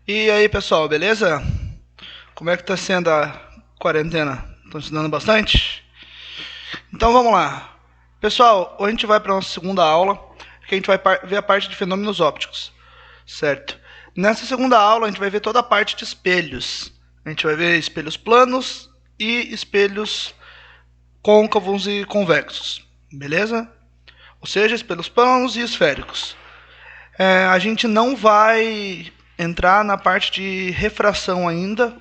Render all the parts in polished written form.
E aí, pessoal, beleza? Como é que tá sendo a quarentena? Estão estudando bastante? Então vamos lá. Pessoal, hoje a gente vai para a nossa segunda aula, que a gente vai ver a parte de fenômenos ópticos, certo? Nessa segunda aula a gente vai ver toda a parte de espelhos. A gente vai ver espelhos planos e espelhos côncavos e convexos, beleza? Ou seja, espelhos planos e esféricos. A gente não vai entrar na parte de refração ainda,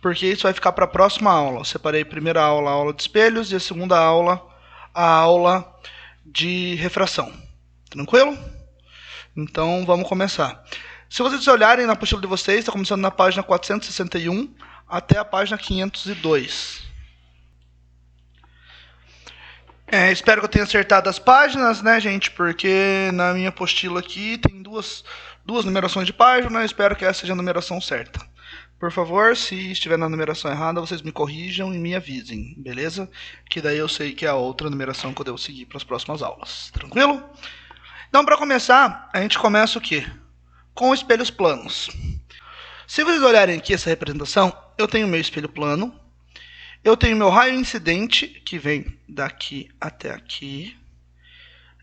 porque isso vai ficar para a próxima aula. Eu separei a primeira aula, a aula de espelhos, e a segunda aula, a aula de refração. Tranquilo? Então vamos começar. Se vocês olharem na apostila de vocês, está começando na página 461 até a página 502. Espero que eu tenha acertado as páginas, né, gente? Porque na minha apostila aqui tem duas numerações de página. Espero que essa seja a numeração certa. Por favor, se estiver na numeração errada, vocês me corrijam e me avisem, beleza? Que daí eu sei que é a outra numeração que eu devo seguir para as próximas aulas. Tranquilo? Então, para começar, a gente começa o quê? Com espelhos planos. Se vocês olharem aqui essa representação, eu tenho meu espelho plano. Eu tenho meu raio incidente, que vem daqui até aqui.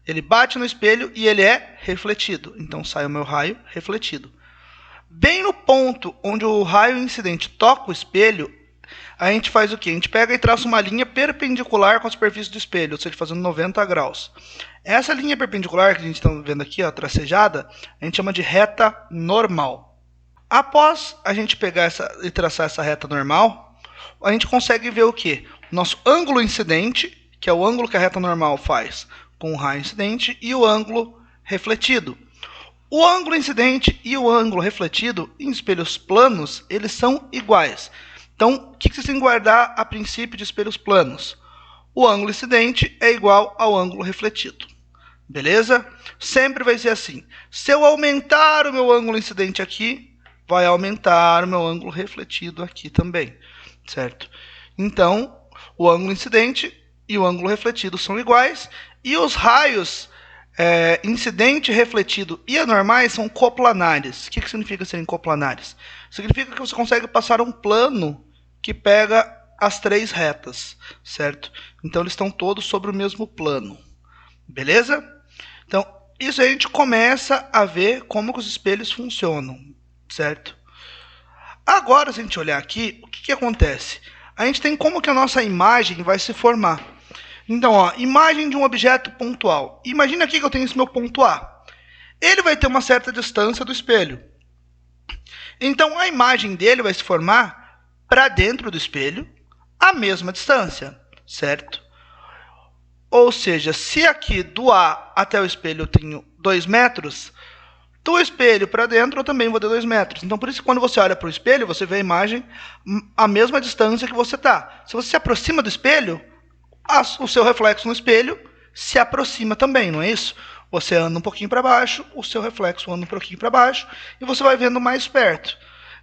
Ele bate no espelho e ele é refletido. Então sai o meu raio refletido. Bem no ponto onde o raio incidente toca o espelho, a gente faz o quê? A gente pega e traça uma linha perpendicular com a superfície do espelho, ou seja, fazendo 90 graus. Essa linha perpendicular que a gente está vendo aqui, ó, tracejada, a gente chama de reta normal. Após a gente pegar e traçar essa reta normal, a gente consegue ver o quê? Nosso ângulo incidente, que é o ângulo que a reta normal faz com o raio incidente, e o ângulo refletido. O ângulo incidente e o ângulo refletido em espelhos planos, eles são iguais. Então, o que vocês têm que guardar a princípio de espelhos planos? O ângulo incidente é igual ao ângulo refletido. Beleza? Sempre vai ser assim. Se eu aumentar o meu ângulo incidente aqui, vai aumentar o meu ângulo refletido aqui também. Certo? Então, o ângulo incidente e o ângulo refletido são iguais, e os raios incidente, refletido e anormais são coplanares. O que significa serem coplanares? Significa que você consegue passar um plano que pega as três retas, certo? Então, eles estão todos sobre o mesmo plano. Beleza? Então, isso aí a gente começa a ver como que os espelhos funcionam, certo? Agora, se a gente olhar aqui, o que acontece? A gente tem como que a nossa imagem vai se formar. Então, ó, imagem de um objeto pontual. Imagina aqui que eu tenho esse meu ponto A. Ele vai ter uma certa distância do espelho. Então, a imagem dele vai se formar para dentro do espelho a mesma distância, certo? Ou seja, se aqui do A até o espelho eu tenho 2 metros, do espelho para dentro eu também vou ter 2 metros. Então, por isso que quando você olha para o espelho, você vê a imagem a mesma distância que você está. Se você se aproxima do espelho, o seu reflexo no espelho se aproxima também, não é isso? Você anda um pouquinho para baixo, o seu reflexo anda um pouquinho para baixo, e você vai vendo mais perto.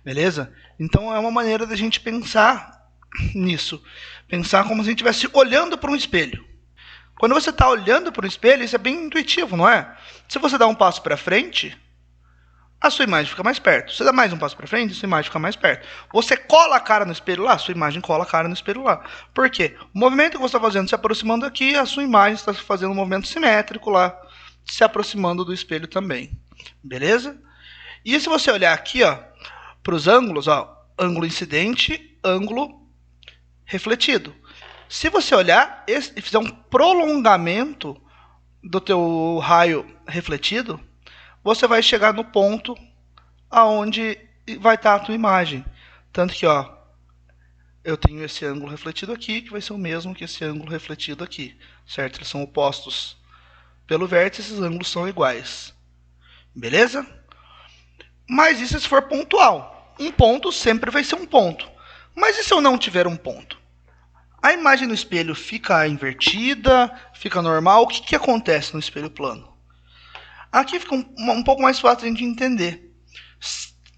Beleza? Então, é uma maneira da gente pensar nisso. Pensar como se a gente estivesse olhando para um espelho. Quando você está olhando para um espelho, isso é bem intuitivo, não é? Se você dá um passo para frente, a sua imagem fica mais perto. Você dá mais um passo para frente, a sua imagem fica mais perto. Você cola a cara no espelho lá, a sua imagem cola a cara no espelho lá. Por quê? O movimento que você está fazendo se aproximando aqui, a sua imagem está fazendo um movimento simétrico lá, se aproximando do espelho também. Beleza? E se você olhar aqui, ó, para os ângulos, ó, ângulo incidente, ângulo refletido. Se você olhar e fizer um prolongamento do teu raio refletido, você vai chegar no ponto aonde vai estar a tua imagem. Tanto que, ó, eu tenho esse ângulo refletido aqui, que vai ser o mesmo que esse ângulo refletido aqui, certo? Eles são opostos pelo vértice, esses ângulos são iguais. Beleza? Mas isso se for pontual. Um ponto sempre vai ser um ponto. Mas e se eu não tiver um ponto? A imagem no espelho fica invertida, fica normal. O que acontece no espelho plano? Aqui fica um pouco mais fácil de a gente entender.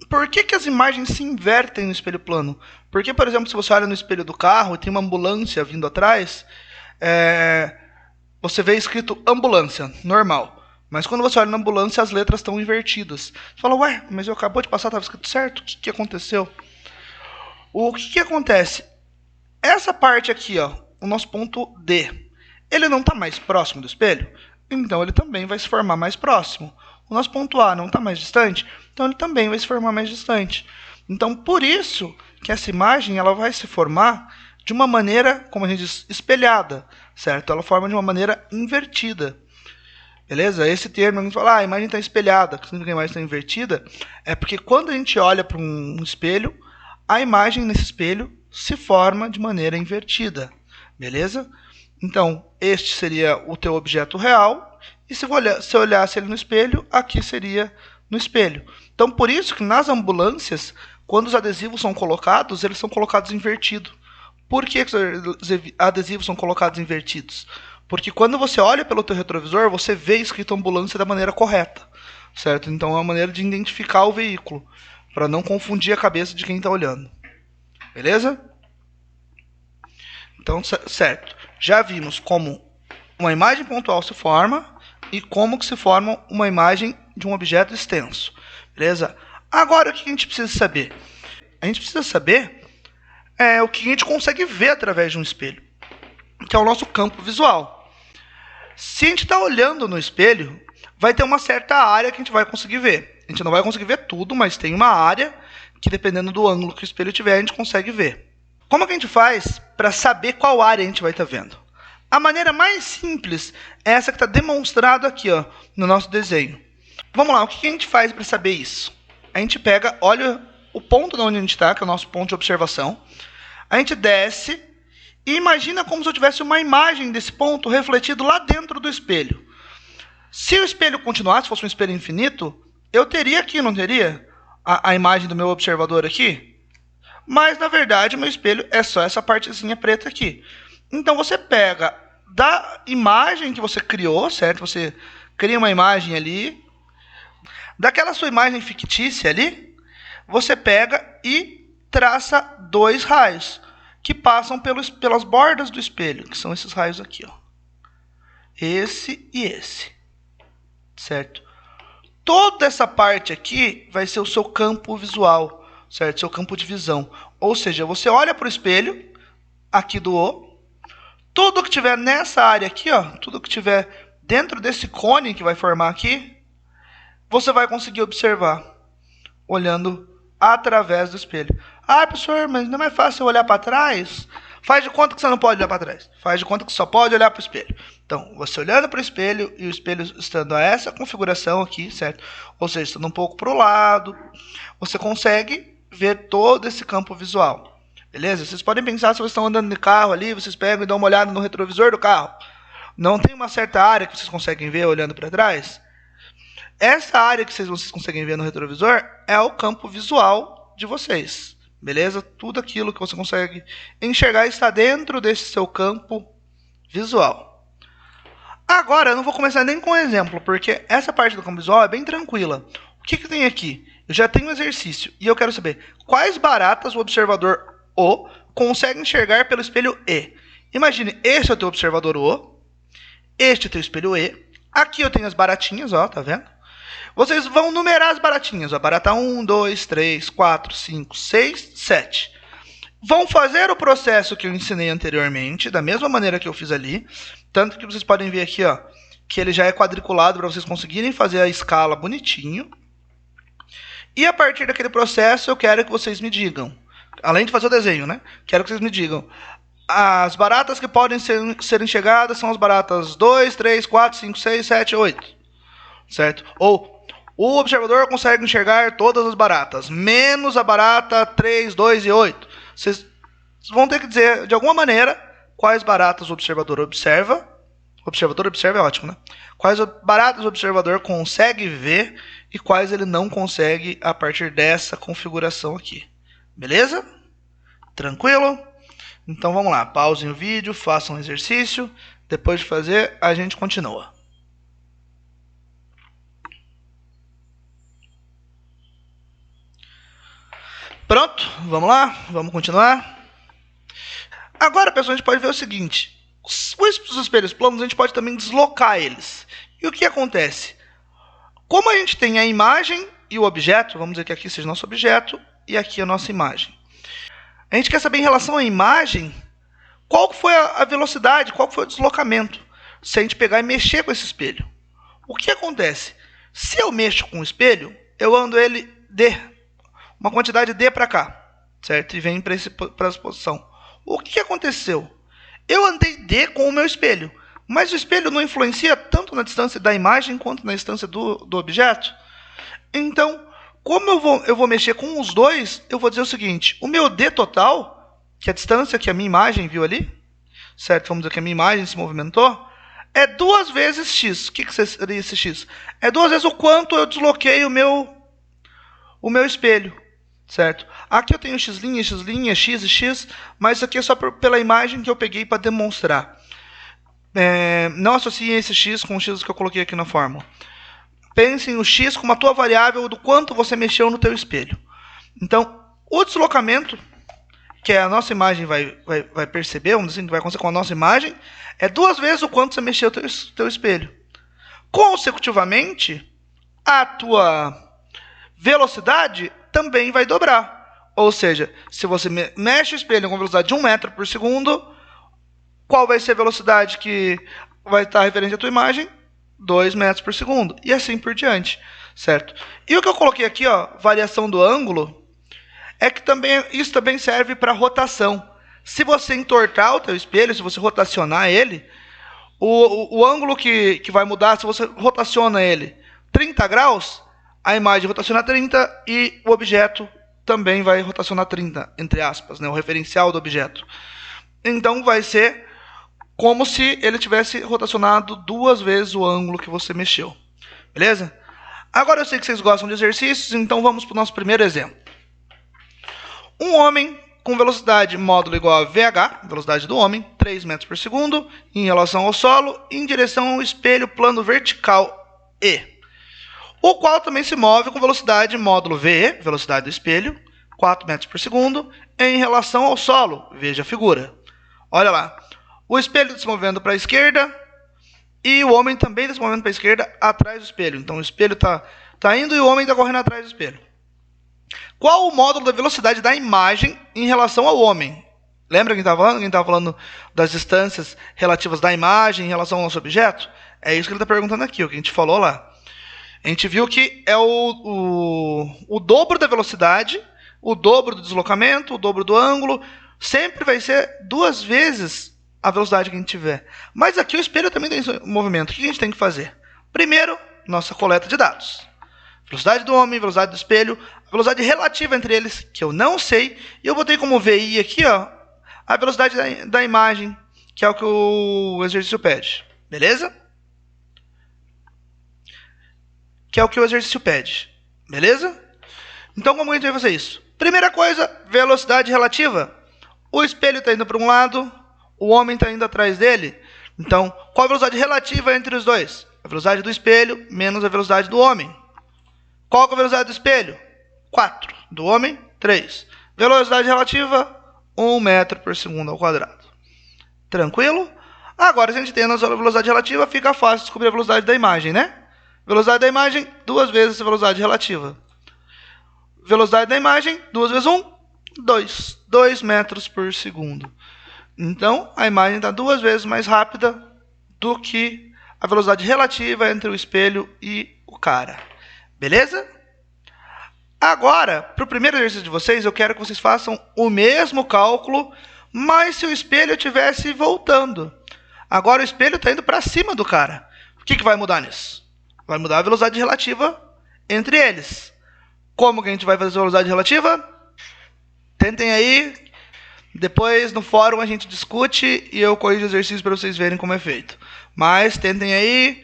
Por que as imagens se invertem no espelho plano? Porque, por exemplo, se você olha no espelho do carro e tem uma ambulância vindo atrás, você vê escrito ambulância, normal. Mas quando você olha na ambulância, as letras estão invertidas. Você fala, ué, mas eu acabou de passar, estava escrito certo, o que aconteceu? O que acontece? Essa parte aqui, ó, o nosso ponto D, ele não está mais próximo do espelho? Então ele também vai se formar mais próximo. O nosso ponto A não está mais distante? Então ele também vai se formar mais distante. Então por isso que essa imagem ela vai se formar de uma maneira, como a gente diz, espelhada, certo? Ela forma de uma maneira invertida. Beleza? Esse termo, a gente fala, a imagem está espelhada, que significa que a imagem está invertida, é porque quando a gente olha para um espelho, a imagem nesse espelho se forma de maneira invertida. Beleza? Então, este seria o teu objeto real, e se eu olhasse ele no espelho, aqui seria no espelho. Então, por isso que nas ambulâncias, quando os adesivos são colocados, eles são colocados invertidos. Por que os adesivos são colocados invertidos? Porque quando você olha pelo teu retrovisor, você vê escrito ambulância da maneira correta, certo? Então é uma maneira de identificar o veículo, para não confundir a cabeça de quem está olhando. Beleza? Então, certo. Já vimos como uma imagem pontual se forma e como que se forma uma imagem de um objeto extenso. Beleza? Agora, o que a gente precisa saber? A gente precisa saber o que a gente consegue ver através de um espelho, que é o nosso campo visual. Se a gente está olhando no espelho, vai ter uma certa área que a gente vai conseguir ver. A gente não vai conseguir ver tudo, mas tem uma área que, dependendo do ângulo que o espelho tiver, a gente consegue ver. Como que a gente faz para saber qual área a gente vai estar vendo? A maneira mais simples é essa que está demonstrada aqui, ó, no nosso desenho. Vamos lá, o que a gente faz para saber isso? A gente pega, olha o ponto de onde a gente está, que é o nosso ponto de observação. A gente desce e imagina como se eu tivesse uma imagem desse ponto refletido lá dentro do espelho. Se o espelho continuasse, fosse um espelho infinito, eu teria aqui, não teria? A imagem do meu observador aqui. Mas, na verdade, o meu espelho é só essa partezinha preta aqui. Então, você pega da imagem que você criou, certo? Você cria uma imagem ali. Daquela sua imagem fictícia ali, você pega e traça dois raios que passam pelas bordas do espelho, que são esses raios aqui, ó. Esse e esse, certo? Toda essa parte aqui vai ser o seu campo visual, certo? Seu campo de visão. Ou seja, você olha para o espelho, aqui do O, tudo que tiver nessa área aqui, ó, tudo que tiver dentro desse cone que vai formar aqui, você vai conseguir observar, olhando através do espelho. Ah, professor, mas não é mais fácil olhar para trás? Faz de conta que você não pode olhar para trás. Faz de conta que só pode olhar para o espelho. Então, você olhando para o espelho e o espelho estando a essa configuração aqui, certo? Ou seja, estando um pouco para o lado, você consegue ver todo esse campo visual. Beleza? Vocês podem pensar, se vocês estão andando de carro ali, vocês pegam e dão uma olhada no retrovisor do carro. Não tem uma certa área que vocês conseguem ver olhando para trás? Essa área que vocês conseguem ver no retrovisor é o campo visual de vocês. Beleza? Tudo aquilo que você consegue enxergar está dentro desse seu campo visual. Agora, eu não vou começar nem com um exemplo, porque essa parte do campo visual é bem tranquila. O que tem aqui? Eu já tenho um exercício e eu quero saber quais baratas o observador O consegue enxergar pelo espelho E. Imagine, este é o teu observador O, este é o teu espelho E. Aqui eu tenho as baratinhas, ó, tá vendo? Vocês vão numerar as baratinhas, ó, barata 1, 2, 3, 4, 5, 6, 7. Vão fazer o processo que eu ensinei anteriormente, da mesma maneira que eu fiz ali. Tanto que vocês podem ver aqui, ó, que ele já é quadriculado para vocês conseguirem fazer a escala bonitinho. E a partir daquele processo eu quero que vocês me digam, além de fazer o desenho, né? Quero que vocês me digam, as baratas que podem ser enxergadas são as baratas 2, 3, 4, 5, 6, 7, 8. Certo? Ou o observador consegue enxergar todas as baratas, menos a barata 3, 2 e 8. Vocês vão ter que dizer, de alguma maneira, quais baratas o observador observa. O observador observa é ótimo, né? Quais baratas o observador consegue ver e quais ele não consegue a partir dessa configuração aqui. Beleza? Tranquilo? Então vamos lá, pausem o vídeo, façam o exercício. Depois de fazer, a gente continua. Pronto, vamos lá, vamos continuar. Agora, pessoal, a gente pode ver o seguinte. Os espelhos planos, a gente pode também deslocar eles. E o que acontece? Como a gente tem a imagem e o objeto, vamos dizer que aqui seja nosso objeto e aqui a nossa imagem. A gente quer saber em relação à imagem, qual que foi a velocidade, qual que foi o deslocamento, se a gente pegar e mexer com esse espelho. O que acontece? Se eu mexo com o espelho, eu ando ele D, uma quantidade D para cá, certo? E vem para essa posição. O que aconteceu? Eu andei D com o meu espelho, mas o espelho não influencia tanto na distância da imagem quanto na distância do objeto. Então, como eu vou mexer com os dois, eu vou dizer o seguinte: o meu D total, que é a distância que a minha imagem viu ali, certo? Vamos dizer que a minha imagem se movimentou, é 2 vezes x. O que seria esse x? É 2 vezes o quanto eu desloquei o meu espelho, certo? Aqui eu tenho x', x e x, mas isso aqui é só pela imagem que eu peguei para demonstrar. Não associem esse x com o x que eu coloquei aqui na fórmula. Pense no x como a tua variável do quanto você mexeu no teu espelho. Então, o deslocamento que a nossa imagem vai perceber, vamos dizer, que vai acontecer com a nossa imagem, é 2 vezes o quanto você mexeu no teu espelho. Consecutivamente, a tua velocidade também vai dobrar. Ou seja, se você mexe o espelho com velocidade de 1 metro por segundo, qual vai ser a velocidade que vai estar referente à tua imagem? 2 metros por segundo. E assim por diante, certo? E o que eu coloquei aqui, ó, variação do ângulo, é que isso também serve para rotação. Se você entortar o teu espelho, se você rotacionar ele, o ângulo que vai mudar, se você rotaciona ele 30 graus, a imagem rotaciona 30 e o objeto também vai rotacionar 30, entre aspas, né, o referencial do objeto. Então vai ser como se ele tivesse rotacionado 2 vezes o ângulo que você mexeu. Beleza? Agora eu sei que vocês gostam de exercícios, então vamos para o nosso primeiro exemplo. Um homem com velocidade módulo igual a VH, velocidade do homem, 3 metros por segundo, em relação ao solo, em direção ao espelho plano vertical E, o qual também se move com velocidade módulo VE, velocidade do espelho, 4 metros por segundo, em relação ao solo. Veja a figura. Olha lá. O espelho está se movendo para a esquerda e o homem também está se movendo para a esquerda atrás do espelho. Então o espelho está indo e o homem está correndo atrás do espelho. Qual o módulo da velocidade da imagem em relação ao homem? Lembra quem estava falando? Quem estava falando das distâncias relativas da imagem em relação ao nosso objeto? É isso que ele está perguntando aqui, o que a gente falou lá. A gente viu que é o dobro da velocidade, o dobro do deslocamento, o dobro do ângulo. Sempre vai ser 2 vezes a velocidade que a gente tiver. Mas aqui o espelho também tem movimento. O que a gente tem que fazer? Primeiro, nossa coleta de dados. Velocidade do homem, velocidade do espelho, a velocidade relativa entre eles, que eu não sei. E eu botei como VI aqui, ó, a velocidade da imagem, que é o que o exercício pede. Beleza? Que é o que o exercício pede. Beleza? Então, como a gente vai fazer isso? Primeira coisa, velocidade relativa. O espelho está indo para um lado, o homem está indo atrás dele. Então, qual a velocidade relativa entre os dois? A velocidade do espelho menos a velocidade do homem. Qual é a velocidade do espelho? 4. Do homem, 3. Velocidade relativa, 1 metro por segundo ao quadrado. Tranquilo? Agora, se a gente tem a nossa velocidade relativa, fica fácil descobrir a velocidade da imagem, né? Velocidade da imagem, 2 vezes a velocidade relativa. Velocidade da imagem, 2 vezes 1, 2. 2 metros por segundo. Então, a imagem está 2 vezes mais rápida do que a velocidade relativa entre o espelho e o cara. Beleza? Agora, para o primeiro exercício de vocês, eu quero que vocês façam o mesmo cálculo, mas se o espelho estivesse voltando. Agora o espelho está indo para cima do cara. O que vai mudar nisso? Vai mudar a velocidade relativa entre eles. Como que a gente vai fazer a velocidade relativa? Tentem aí. Depois no fórum a gente discute e eu corrijo o exercício para vocês verem como é feito. Mas tentem aí.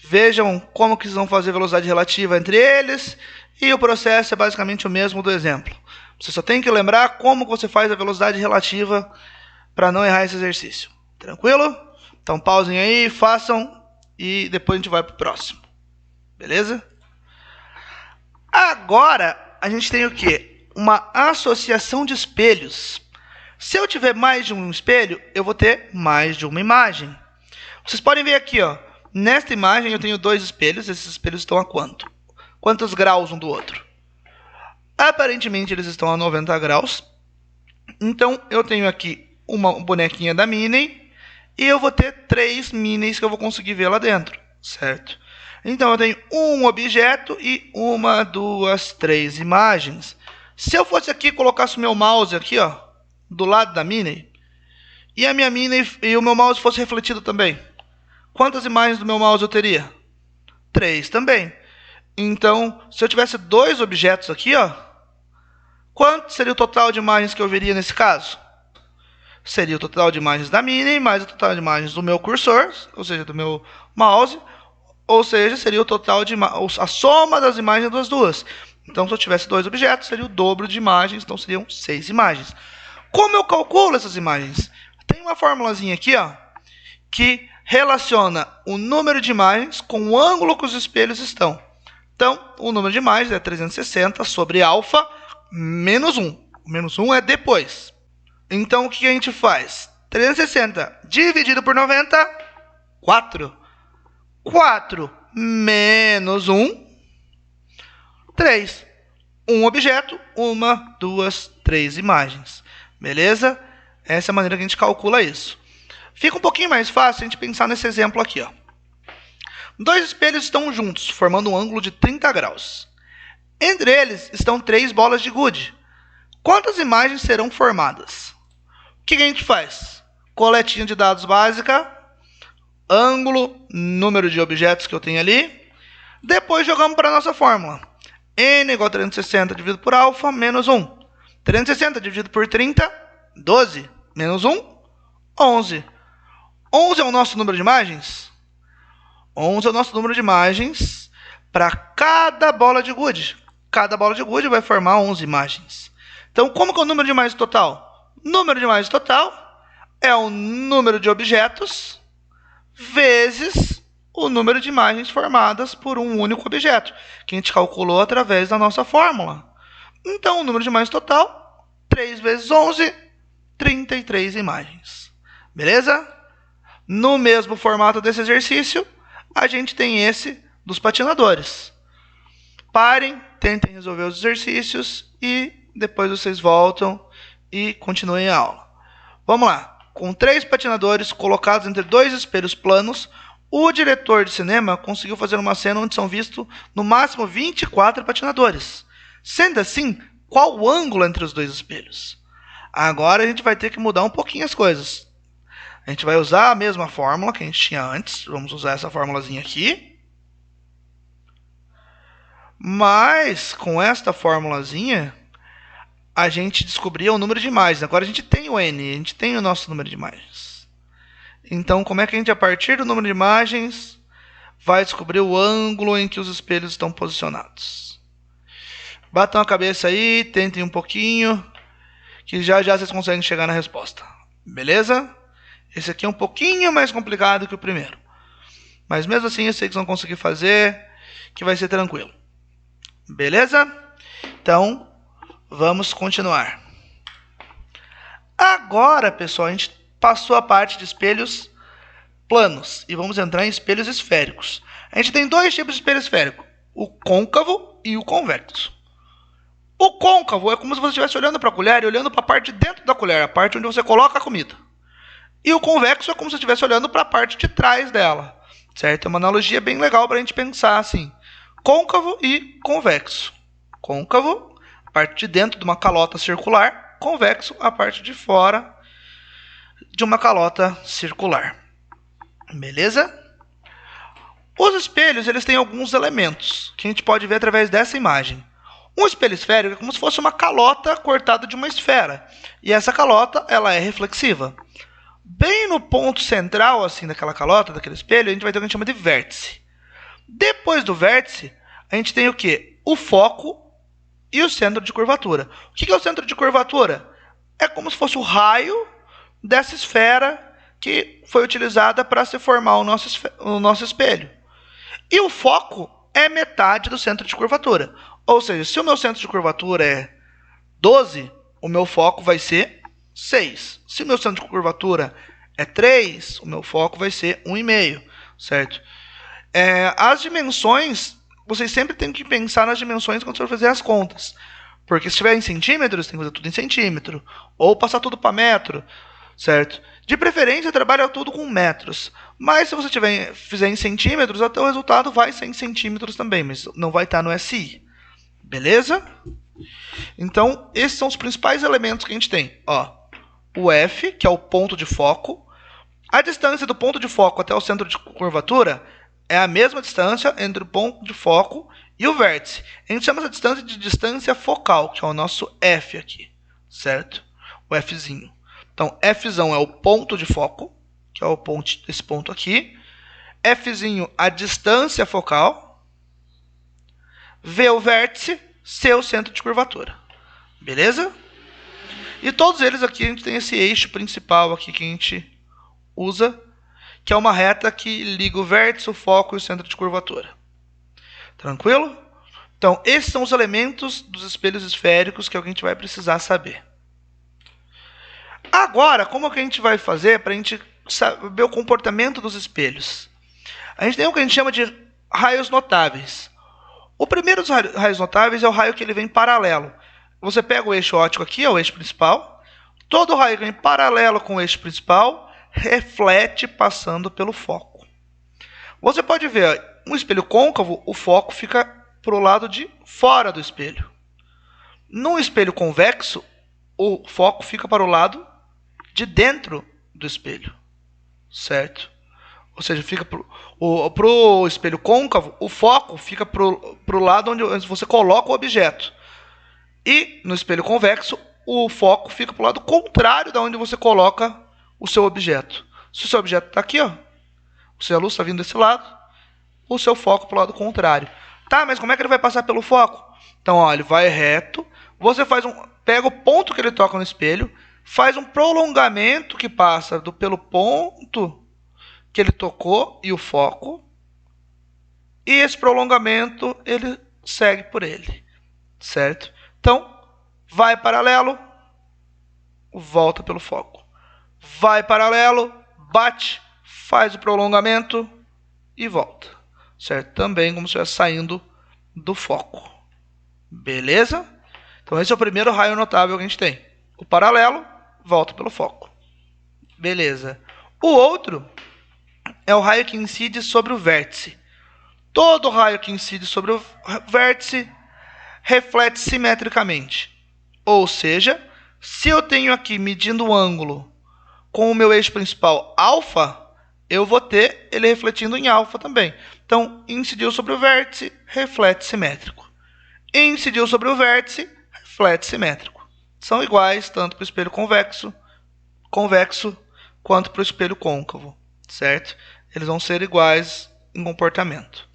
Vejam como que vocês vão fazer a velocidade relativa entre eles. E o processo é basicamente o mesmo do exemplo. Você só tem que lembrar como você faz a velocidade relativa para não errar esse exercício. Tranquilo? Então pausem aí, façam e depois a gente vai para o próximo. Beleza? Agora a gente tem o quê? Uma associação de espelhos. Se eu tiver mais de um espelho, eu vou ter mais de uma imagem. Vocês podem ver aqui, ó. Nesta imagem eu tenho dois espelhos. Esses espelhos estão a quanto? Quantos graus um do outro? Aparentemente eles estão a 90 graus. Então eu tenho aqui uma bonequinha da Minnie e eu vou ter 3 Minnies que eu vou conseguir ver lá dentro, certo? Então eu tenho um objeto e 1, 2, 3 imagens. Se eu fosse aqui e colocasse o meu mouse aqui, ó, do lado da Minnie, e a minha Minnie e o meu mouse fosse refletido também, quantas imagens do meu mouse eu teria? 3 também. Então, se eu tivesse 2 objetos aqui, ó, quanto seria o total de imagens que eu veria nesse caso? Seria o total de imagens da Minnie mais o total de imagens do meu cursor, ou seja, do meu mouse, ou seja, seria o total de a soma das imagens das duas. Então, se eu tivesse 2 objetos, seria o dobro de imagens, então seriam 6 imagens. Como eu calculo essas imagens? Tem uma formulazinha aqui, ó, que relaciona o número de imagens com o ângulo que os espelhos estão. Então, o número de imagens é 360 sobre alfa menos 1. O menos 1 é depois. Então, o que a gente faz? 360 dividido por 90, 4. 4 menos 1, 3. Um objeto, 1, 2, 3 imagens. Beleza? Essa é a maneira que a gente calcula isso. Fica um pouquinho mais fácil a gente pensar nesse exemplo aqui, ó. 2 espelhos estão juntos, formando um ângulo de 30 graus. Entre eles estão 3 bolas de gude. Quantas imagens serão formadas? O que a gente faz? Coletinha de dados básica, ângulo, número de objetos que eu tenho ali. Depois jogamos para a nossa fórmula. N igual a 360 dividido por alfa menos 1. 360 dividido por 30, 12. Menos 1, 11. 11 é o nosso número de imagens? 11 é o nosso número de imagens para cada bola de gude. Cada bola de gude vai formar 11 imagens. Então, como que é o número de imagens total? Número de imagens total é o número de objetos vezes o número de imagens formadas por um único objeto, que a gente calculou através da nossa fórmula. Então, o número de imagens total, 3 vezes 11, 33 imagens. Beleza? No mesmo formato desse exercício, a gente tem esse dos patinadores. Parem, tentem resolver os exercícios e depois vocês voltam e continuem a aula. Vamos lá. Com 3 patinadores colocados entre 2 espelhos planos, o diretor de cinema conseguiu fazer uma cena onde são vistos no máximo 24 patinadores. Sendo assim, qual o ângulo entre os 2 espelhos? Agora a gente vai ter que mudar um pouquinho as coisas. A gente vai usar a mesma fórmula que a gente tinha antes. Vamos usar essa formulazinha aqui. Mas, com esta formulazinha, a gente descobriu o número de imagens. Agora a gente tem o N, a gente tem o nosso número de imagens. Então, como é que a gente, a partir do número de imagens, vai descobrir o ângulo em que os espelhos estão posicionados? Batam a cabeça aí, tentem um pouquinho, que já já vocês conseguem chegar na resposta. Beleza? Esse aqui é um pouquinho mais complicado que o primeiro. Mas mesmo assim, eu sei que vocês vão conseguir fazer, que vai ser tranquilo. Beleza? Então, vamos continuar. Agora, pessoal, a gente passou a parte de espelhos planos e vamos entrar em espelhos esféricos. A gente tem 2 tipos de espelho esférico, o côncavo e o convexo. O côncavo é como se você estivesse olhando para a colher e olhando para a parte de dentro da colher, a parte onde você coloca a comida. E o convexo é como se você estivesse olhando para a parte de trás dela, certo? É uma analogia bem legal para a gente pensar assim. Côncavo e convexo. Côncavo, a parte de dentro de uma calota circular. Convexo, a parte de fora de uma calota circular. Beleza? Os espelhos, eles têm alguns elementos que a gente pode ver através dessa imagem. Um espelho esférico é como se fosse uma calota cortada de uma esfera. E essa calota, ela é reflexiva. Bem no ponto central assim daquela calota, daquele espelho, a gente vai ter o que a gente chama de vértice. Depois do vértice, a gente tem o quê? O foco e o centro de curvatura. O que é o centro de curvatura? É como se fosse o raio dessa esfera que foi utilizada para se formar o nosso espelho. E o foco é metade do centro de curvatura. Ou seja, se o meu centro de curvatura é 12, o meu foco vai ser 6. Se o meu centro de curvatura é 3, o meu foco vai ser 1,5, certo? As dimensões, vocês sempre têm que pensar nas dimensões quando você for fazer as contas. Porque se estiver em centímetros, tem que fazer tudo em centímetro. Ou passar tudo para metro, certo? De preferência, trabalha tudo com metros. Mas se você fizer em centímetros, até o resultado vai ser em centímetros também, mas não vai estar no SI. Beleza? Então, esses são os principais elementos que a gente tem. Ó, o F, que é o ponto de foco. A distância do ponto de foco até o centro de curvatura é a mesma distância entre o ponto de foco e o vértice. A gente chama essa distância de distância focal, que é o nosso F aqui, certo? O Fzinho. Então, Fzão é o ponto de foco, que é esse ponto aqui. Fzinho, a distância focal. V, o vértice. C, o centro de curvatura. Beleza? E todos eles aqui, a gente tem esse eixo principal aqui que a gente usa, que é uma reta que liga o vértice, o foco e o centro de curvatura. Tranquilo? Então, esses são os elementos dos espelhos esféricos que a gente vai precisar saber. Agora, como é que a gente vai fazer para a gente saber o comportamento dos espelhos? A gente tem o que a gente chama de raios notáveis. O primeiro dos raios notáveis é o raio que ele vem paralelo. Você pega o eixo óptico aqui, é o eixo principal. Todo raio que vem paralelo com o eixo principal reflete passando pelo foco. Você pode ver, um espelho côncavo, o foco fica para o lado de fora do espelho. Num espelho convexo, o foco fica para o lado de dentro do espelho, certo? Ou seja, fica pro espelho côncavo, o foco fica pro lado onde você coloca o objeto. E no espelho convexo, o foco fica pro lado contrário da onde você coloca o seu objeto. Se o seu objeto está aqui, ó, se a luz está vindo desse lado, o seu foco pro lado contrário. Tá, mas como é que ele vai passar pelo foco? Então, ó, ele vai reto, você pega o ponto que ele toca no espelho, faz um prolongamento que passa pelo ponto que ele tocou e o foco, e esse prolongamento ele segue por ele, certo? Então, vai paralelo, volta pelo foco. Vai paralelo, bate, faz o prolongamento e volta, certo? Também como se estivesse saindo do foco. Beleza? Então, esse é o primeiro raio notável que a gente tem. O paralelo, volta pelo foco. Beleza. O outro é o raio que incide sobre o vértice. Todo raio que incide sobre o vértice reflete simetricamente. Ou seja, se eu tenho aqui medindo o ângulo com o meu eixo principal alfa, eu vou ter ele refletindo em alfa também. Então, incidiu sobre o vértice, reflete simétrico. Incidiu sobre o vértice, reflete simétrico. São iguais tanto para o espelho convexo quanto para o espelho côncavo, certo? Eles vão ser iguais em comportamento.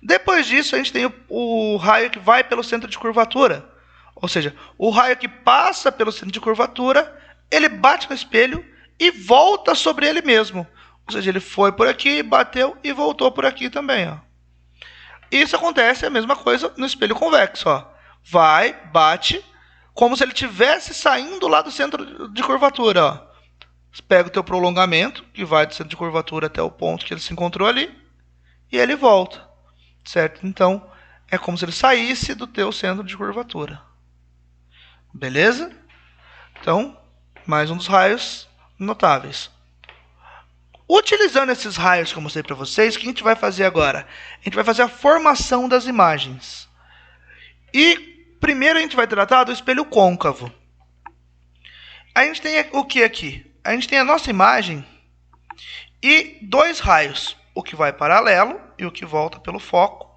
Depois disso, a gente tem o raio que vai pelo centro de curvatura. Ou seja, o raio que passa pelo centro de curvatura, ele bate no espelho e volta sobre ele mesmo. Ou seja, ele foi por aqui, bateu e voltou por aqui também. Ó. Isso acontece a mesma coisa no espelho convexo. Ó. Vai, bate, como se ele estivesse saindo lá do centro de curvatura. Ó. Você pega o teu prolongamento, que vai do centro de curvatura até o ponto que ele se encontrou ali, e ele volta. Certo? Então, é como se ele saísse do teu centro de curvatura. Beleza? Então, mais um dos raios notáveis. Utilizando esses raios que eu mostrei para vocês, o que a gente vai fazer agora? A gente vai fazer a formação das imagens. E primeiro a gente vai tratar do espelho côncavo. A gente tem o que aqui? A gente tem a nossa imagem e dois raios. O que vai paralelo e o que volta pelo foco.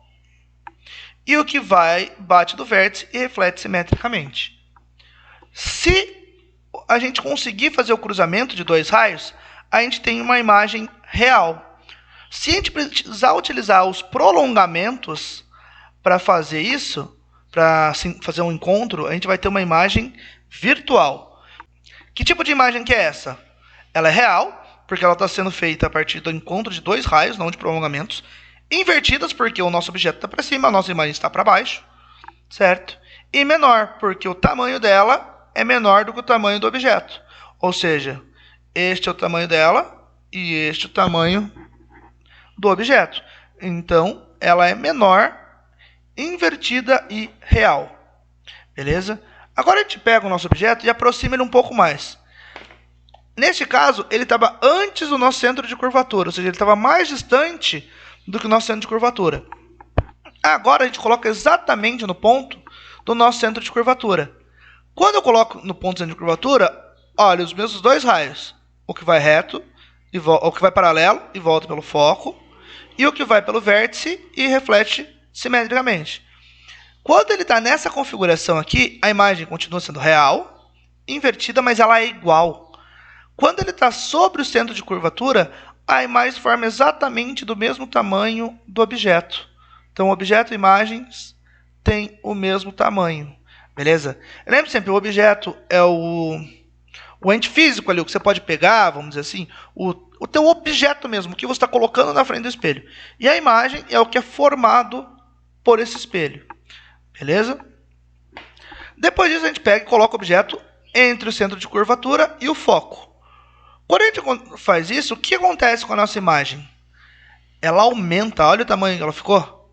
E o que bate do vértice e reflete simetricamente. Se a gente conseguir fazer o cruzamento de dois raios, a gente tem uma imagem real. Se a gente precisar utilizar os prolongamentos para fazer isso, para fazer um encontro, a gente vai ter uma imagem virtual. Que tipo de imagem que é essa? Ela é real, porque ela está sendo feita a partir do encontro de dois raios, não de prolongamentos, invertidas, porque o nosso objeto está para cima, a nossa imagem está para baixo, certo? E menor, porque o tamanho dela é menor do que o tamanho do objeto. Ou seja, este é o tamanho dela e este é o tamanho do objeto. Então, ela é menor, invertida e real. Beleza? Agora a gente pega o nosso objeto e aproxima ele um pouco mais. Neste caso, ele estava antes do nosso centro de curvatura, ou seja, ele estava mais distante do que o nosso centro de curvatura. Agora a gente coloca exatamente no ponto do nosso centro de curvatura. Quando eu coloco no ponto do centro de curvatura, olha os mesmos dois raios. O que vai reto, o que vai paralelo e volta pelo foco, e o que vai pelo vértice e reflete simetricamente. Quando ele está nessa configuração aqui, a imagem continua sendo real, invertida, mas ela é igual. Quando ele está sobre o centro de curvatura, a imagem forma exatamente do mesmo tamanho do objeto. Então, o objeto e imagens têm o mesmo tamanho. Beleza? Lembre sempre, o objeto é o ente físico ali, o que você pode pegar, vamos dizer assim, o teu objeto mesmo, o que você está colocando na frente do espelho. E a imagem é o que é formado por esse espelho. Beleza? Depois disso, a gente pega e coloca o objeto entre o centro de curvatura e o foco. Quando a gente faz isso, o que acontece com a nossa imagem? Ela aumenta, olha o tamanho que ela ficou.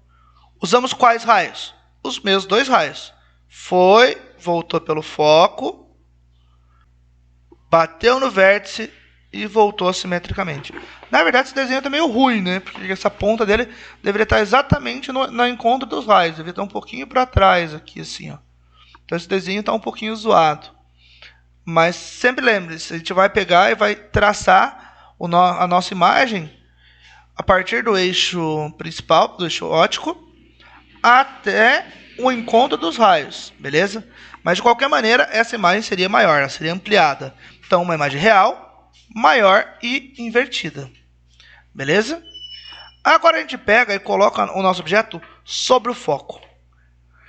Usamos quais raios? Os mesmos dois raios. Foi, voltou pelo foco, bateu no vértice e voltou simetricamente. Na verdade, esse desenho está meio ruim, né? Porque essa ponta dele deveria estar exatamente no encontro dos raios. Deveria estar um pouquinho para trás aqui, assim, ó. Então, esse desenho está um pouquinho zoado. Mas sempre lembre-se, a gente vai pegar e vai traçar a nossa imagem a partir do eixo principal, do eixo óptico, até o encontro dos raios, beleza? Mas de qualquer maneira, essa imagem seria maior, ela seria ampliada. Então, uma imagem real, maior e invertida. Beleza? Agora a gente pega e coloca o nosso objeto sobre o foco.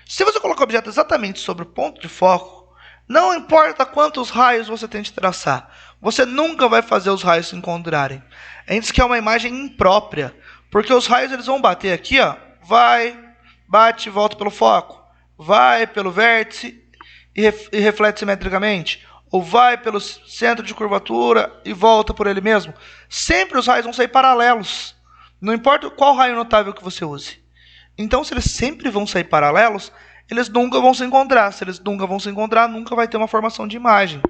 Se você colocar o objeto exatamente sobre o ponto de foco, não importa quantos raios você tente traçar, você nunca vai fazer os raios se encontrarem. A gente diz que é uma imagem imprópria, porque os raios eles vão bater aqui, ó, vai, bate e volta pelo foco, vai pelo vértice e reflete simetricamente, ou vai pelo centro de curvatura e volta por ele mesmo. Sempre os raios vão sair paralelos, não importa qual raio notável que você use. Então, se eles sempre vão sair paralelos, eles nunca vão se encontrar. Se eles nunca vão se encontrar, nunca vai ter uma formação de imagem.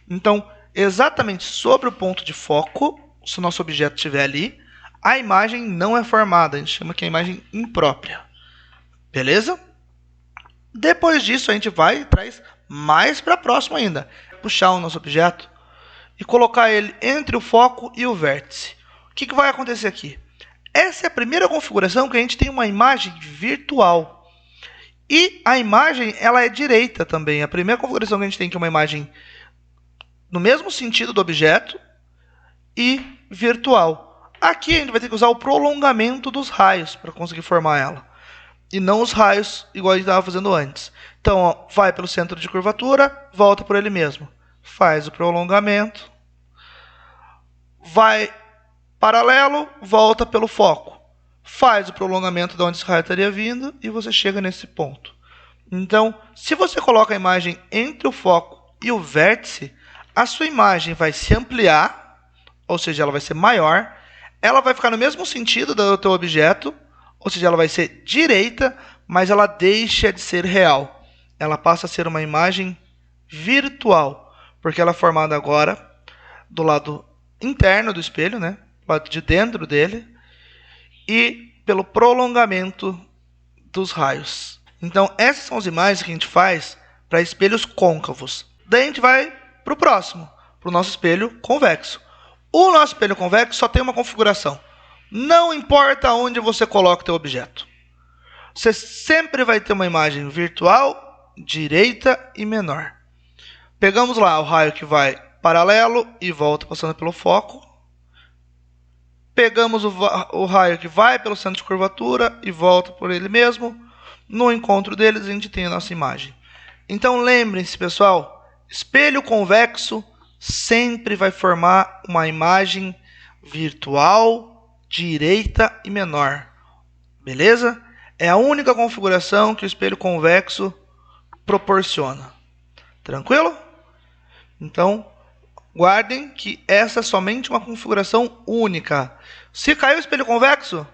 Então, exatamente sobre o ponto de foco, se o nosso objeto estiver ali, a imagem não é formada. A gente chama que é a imagem imprópria. Beleza? Depois disso, a gente vai e traz mais para próximo ainda. Puxar o nosso objeto e colocar ele entre o foco e o vértice. O que vai acontecer aqui? Essa é a primeira configuração que a gente tem uma imagem virtual. E a imagem ela é direita também. A primeira configuração que a gente tem que é uma imagem no mesmo sentido do objeto e virtual. Aqui a gente vai ter que usar o prolongamento dos raios para conseguir formar ela. E não os raios igual a gente estava fazendo antes. Então, ó, vai pelo centro de curvatura, volta por ele mesmo. Faz o prolongamento. Vai paralelo, volta pelo foco. Faz o prolongamento de onde esse raio estaria vindo e você chega nesse ponto. Então, se você coloca a imagem entre o foco e o vértice, a sua imagem vai se ampliar, ou seja, ela vai ser maior. Ela vai ficar no mesmo sentido do teu objeto, ou seja, ela vai ser direita, mas ela deixa de ser real. Ela passa a ser uma imagem virtual, porque ela é formada agora do lado interno do espelho, né? Lado de dentro dele, e pelo prolongamento dos raios. Então, essas são as imagens que a gente faz para espelhos côncavos. Daí a gente vai para o próximo, para o nosso espelho convexo. O nosso espelho convexo só tem uma configuração. Não importa onde você coloca o teu objeto. Você sempre vai ter uma imagem virtual, direita e menor. Pegamos lá o raio que vai paralelo e volta passando pelo foco. Pegamos o raio que vai pelo centro de curvatura e volta por ele mesmo. No encontro deles, a gente tem a nossa imagem. Então, lembrem-se, pessoal, espelho convexo sempre vai formar uma imagem virtual, direita e menor. Beleza? É a única configuração que o espelho convexo proporciona. Tranquilo? Então, guardem que essa é somente uma configuração única. Se caiu o espelho convexo,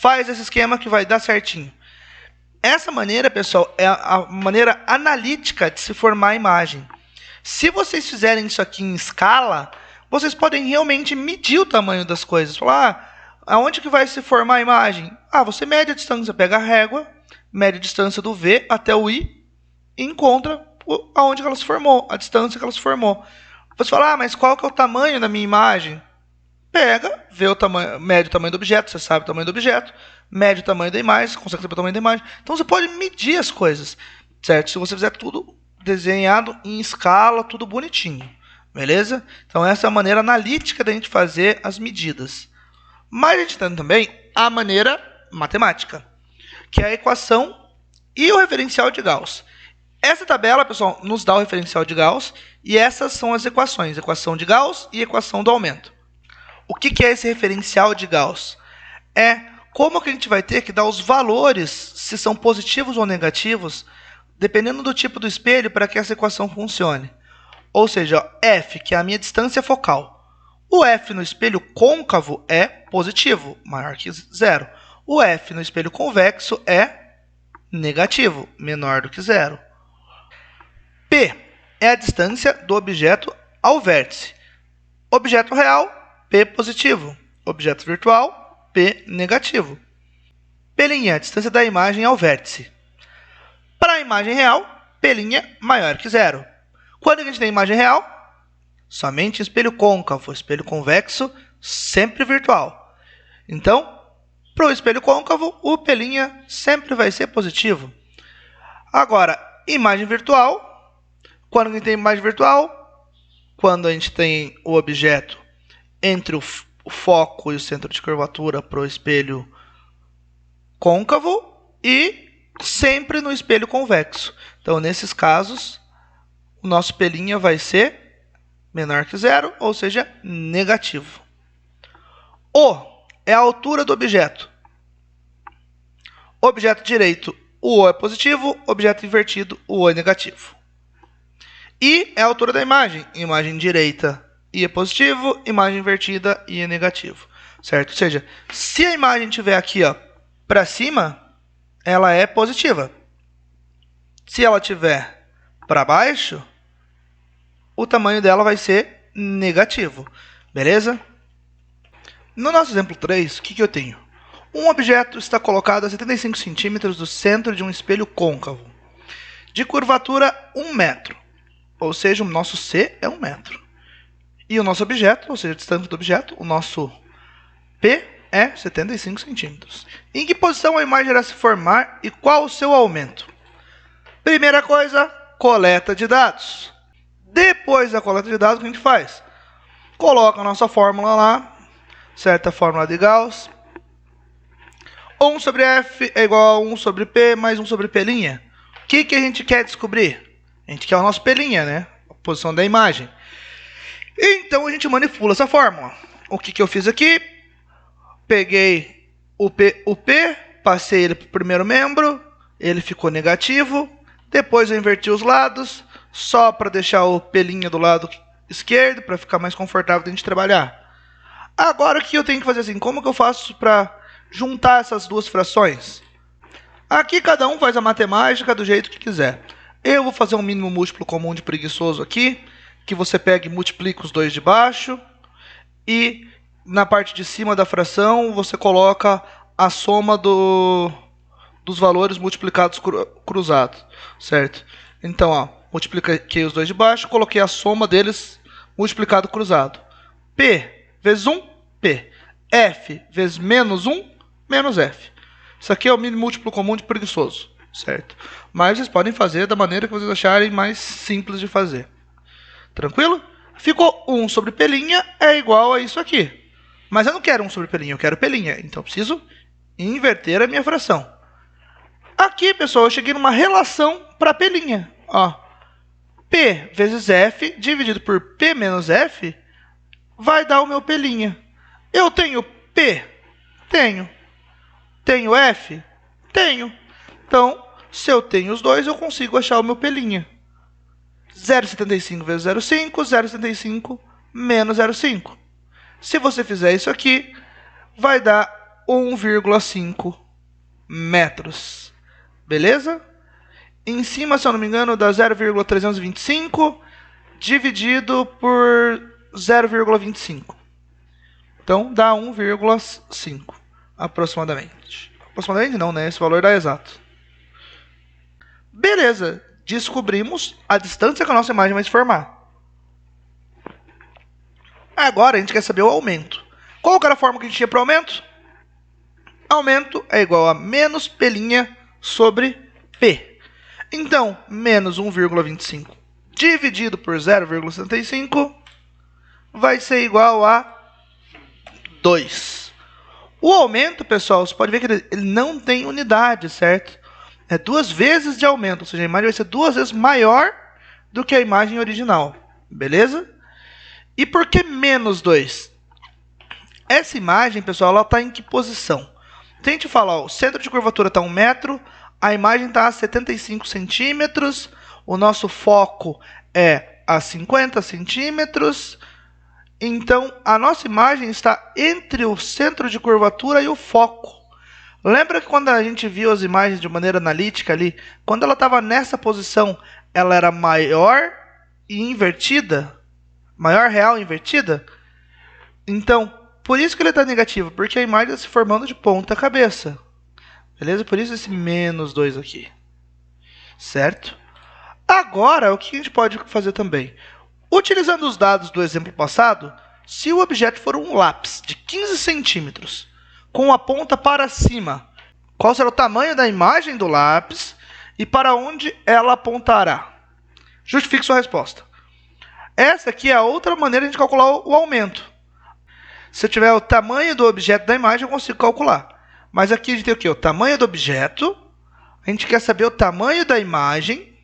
faz esse esquema que vai dar certinho. Essa maneira, pessoal, é a maneira analítica de se formar a imagem. Se vocês fizerem isso aqui em escala, vocês podem realmente medir o tamanho das coisas. Falar, aonde que vai se formar a imagem? Você mede a distância, pega a régua, mede a distância do V até o I e encontra aonde ela se formou, a distância que ela se formou. Você fala, mas qual que é o tamanho da minha imagem? Pega, vê o tamanho, mede o tamanho do objeto, você sabe o tamanho do objeto, mede o tamanho da imagem, você consegue saber o tamanho da imagem. Então você pode medir as coisas, certo? Se você fizer tudo desenhado em escala, tudo bonitinho, beleza? Então essa é a maneira analítica da gente fazer as medidas. Mas a gente tem também a maneira matemática, que é a equação e o referencial de Gauss. Essa tabela, pessoal, nos dá o referencial de Gauss e essas são as equações, equação de Gauss e equação do aumento. O que é esse referencial de Gauss? É como que a gente vai ter que dar os valores, se são positivos ou negativos, dependendo do tipo do espelho, para que essa equação funcione. Ou seja, f, que é a minha distância focal. O f no espelho côncavo é positivo, maior que zero. O f no espelho convexo é negativo, menor do que zero. P é a distância do objeto ao vértice. Objeto real, P positivo. Objeto virtual, P negativo. P' é a distância da imagem ao vértice. Para a imagem real, P' maior que zero. Quando a gente tem imagem real, somente espelho côncavo, espelho convexo, sempre virtual. Então, para o espelho côncavo, o P' sempre vai ser positivo. Agora, imagem virtual, quando a gente tem imagem virtual, quando a gente tem o objeto entre o foco e o centro de curvatura para o espelho côncavo e sempre no espelho convexo. Então, nesses casos, o nosso P' vai ser menor que zero, ou seja, negativo. O é a altura do objeto. Objeto direito, o O é positivo. Objeto invertido, o O é negativo. I é a altura da imagem. Imagem direita, I é positivo. Imagem invertida, I é negativo. Certo? Ou seja, se a imagem estiver aqui para cima, ela é positiva. Se ela estiver para baixo, o tamanho dela vai ser negativo. Beleza? No nosso exemplo 3, o que eu tenho? Um objeto está colocado a 75 centímetros do centro de um espelho côncavo, de curvatura 1 metro. Ou seja, o nosso C é 1 metro. E o nosso objeto, ou seja, a distância do objeto, o nosso P é 75 centímetros. Em que posição a imagem irá se formar e qual o seu aumento? Primeira coisa, coleta de dados. Depois da coleta de dados, o que a gente faz? Coloca a nossa fórmula lá, certa fórmula de Gauss. 1 sobre F é igual a 1 sobre P mais 1 sobre P'. O que a gente quer descobrir? A gente quer o nosso P', né? A posição da imagem. Então, a gente manipula essa fórmula. O que eu fiz aqui? Peguei o P, passei ele para o primeiro membro, ele ficou negativo. Depois eu inverti os lados, só para deixar o P' do lado esquerdo, para ficar mais confortável de a gente trabalhar. Agora, o que eu tenho que fazer assim? Como que eu faço para juntar essas duas frações? Aqui cada um faz a matemática do jeito que quiser. Eu vou fazer um mínimo múltiplo comum de preguiçoso aqui, que você pega e multiplica os dois de baixo, e na parte de cima da fração você coloca a soma dos valores multiplicados cruzados, certo? Então, multipliquei os dois de baixo, coloquei a soma deles multiplicado cruzado. P vezes 1, P. F vezes menos 1, menos F. Isso aqui é o mínimo múltiplo comum de preguiçoso, certo? Mas vocês podem fazer da maneira que vocês acharem mais simples de fazer. Tranquilo? Ficou 1 sobre P' é igual a isso aqui. Mas eu não quero 1 sobre P', eu quero P'. Então eu preciso inverter a minha fração. Aqui, pessoal, eu cheguei numa relação para P'. P vezes F dividido por P menos F vai dar o meu P'. Eu tenho P? Tenho. Tenho F? Tenho. Então, se eu tenho os dois, eu consigo achar o meu P'. 0,75 vezes 0,5, 0,75 menos 0,5. Se você fizer isso aqui, vai dar 1,5 metros. Beleza? Em cima, se eu não me engano, dá 0,325 dividido por 0,25. Então, dá 1,5 aproximadamente. Aproximadamente não, né? Esse valor dá exato. Beleza. Descobrimos a distância que a nossa imagem vai se formar. Agora, a gente quer saber o aumento. Qual que era a fórmula que a gente tinha para o aumento? Aumento é igual a menos P' sobre P. Então, menos 1,25 dividido por 0,65 vai ser igual a 2. O aumento, pessoal, você pode ver que ele não tem unidade, certo? É 2 vezes de aumento, ou seja, a imagem vai ser 2 vezes maior do que a imagem original. Beleza? E por que menos 2? Essa imagem, pessoal, ela está em que posição? Se a gente falar, ó, o centro de curvatura está a 1 metro, a imagem está a 75 centímetros, o nosso foco é a 50 centímetros, então a nossa imagem está entre o centro de curvatura e o foco. Lembra que quando a gente viu as imagens de maneira analítica ali, quando ela estava nessa posição, ela era maior e invertida? Maior real e invertida? Então, por isso que ele está negativo, porque a imagem está se formando de ponta cabeça. Beleza? Por isso esse menos 2 aqui. Certo? Agora, o que a gente pode fazer também? Utilizando os dados do exemplo passado, se o objeto for um lápis de 15 centímetros, com a ponta para cima, qual será o tamanho da imagem do lápis e para onde ela apontará? Justifique sua resposta. Essa aqui é a outra maneira de calcular o aumento. Se eu tiver o tamanho do objeto da imagem, eu consigo calcular. Mas aqui a gente tem o quê? O tamanho do objeto. A gente quer saber o tamanho da imagem.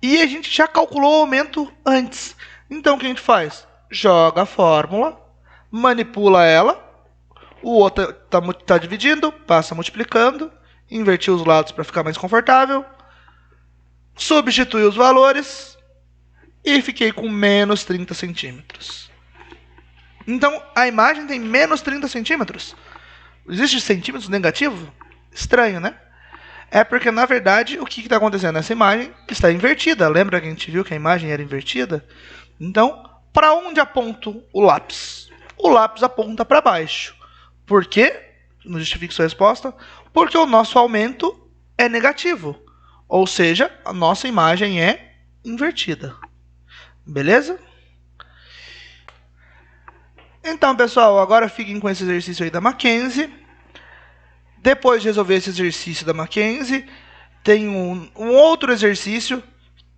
E a gente já calculou o aumento antes. Então, o que a gente faz? Joga a fórmula, manipula ela. O outro está dividindo, passa multiplicando. Invertir os lados para ficar mais confortável. Substitui os valores. E fiquei com menos 30 centímetros. Então, a imagem tem menos 30 centímetros. Existe centímetros negativo? Estranho, né? É porque, na verdade, o que está acontecendo? Essa imagem está invertida. Lembra que a gente viu que a imagem era invertida? Então, para onde aponta o lápis? O lápis aponta para baixo. Por quê? Não justifique sua resposta. Porque o nosso aumento é negativo. Ou seja, a nossa imagem é invertida. Beleza? Então, pessoal, agora fiquem com esse exercício aí da Mackenzie. Depois de resolver esse exercício da Mackenzie, tem um outro exercício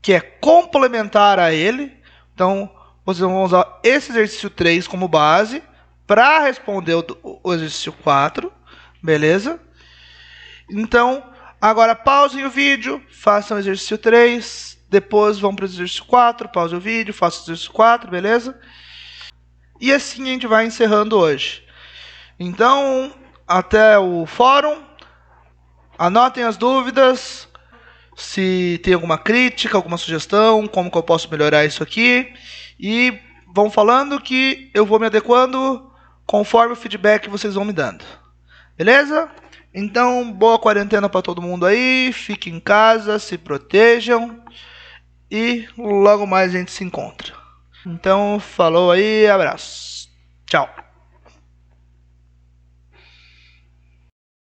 que é complementar a ele. Então, vocês vão usar esse exercício 3 como base para responder o exercício 4. Beleza? Então, agora pausem o vídeo, façam o exercício 3. Depois vão para o exercício 4, pausem o vídeo, façam o exercício 4, beleza? E assim a gente vai encerrando hoje. Então, até o fórum. Anotem as dúvidas. Se tem alguma crítica, alguma sugestão, como que eu posso melhorar isso aqui. E vão falando que eu vou me adequando conforme o feedback que vocês vão me dando. Beleza? Então, boa quarentena para todo mundo aí. Fiquem em casa, se protejam. E logo mais a gente se encontra. Então, falou aí, abraço. Tchau.